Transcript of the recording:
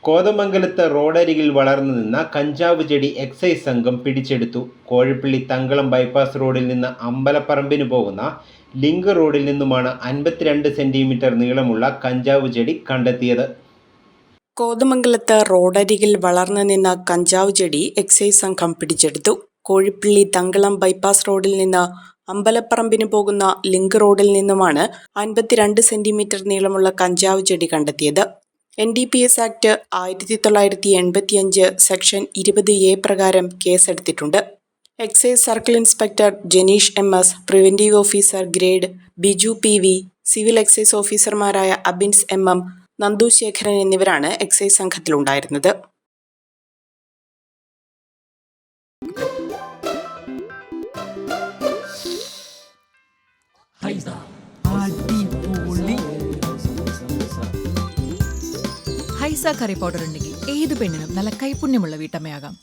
കോതമംഗലത്ത് റോഡരികിൽ വളർന്നു നിന്ന കഞ്ചാവ് ചെടി എക്സൈസ് സംഘം പിടിച്ചെടുത്തു. കോഴിപ്പള്ളി തങ്കളം ബൈപ്പാസ് റോഡിൽ നിന്ന് അമ്പലപ്പറമ്പിന് പോകുന്ന ലിങ്ക് റോഡിൽ നിന്നുമാണ് 52 സെന്റിമീറ്റർ നീളമുള്ള കഞ്ചാവ് ചെടി കണ്ടെത്തിയത്. കോതമംഗലത്ത് റോഡരികിൽ വളർന്നു നിന്ന കഞ്ചാവ് ചെടി എക്സൈസ് സംഘം പിടിച്ചെടുത്തു. കോഴിപ്പള്ളി തങ്കളം ബൈപ്പാസ് റോഡിൽ നിന്ന് അമ്പലപ്പറമ്പിന് പോകുന്ന ലിങ്ക് റോഡിൽ നിന്നുമാണ് 52 സെന്റിമീറ്റർ നീളമുള്ള കഞ്ചാവ് ചെടി കണ്ടെത്തിയത്. NDPS ആക്ട് 1985 സെക്ഷൻ 20A പ്രകാരം കേസെടുത്തിട്ടുണ്ട്. Excise circle inspector Janeesh MS, preventive officer grade Biju PV, civil excise ഓഫീസർമാരായ അബിൻസ് MM, നന്ദു ശേഖരൻ എന്നിവരാണ് എക്സൈസ് സംഘത്തിലുണ്ടായിരുന്നത്. ഹൈസ കറി പൗഡർ ഉണ്ടെങ്കിൽ ഏത് പെണ്ണിനും നല്ല കൈപുണ്യമുള്ള വീട്ടമ്മയാകാം.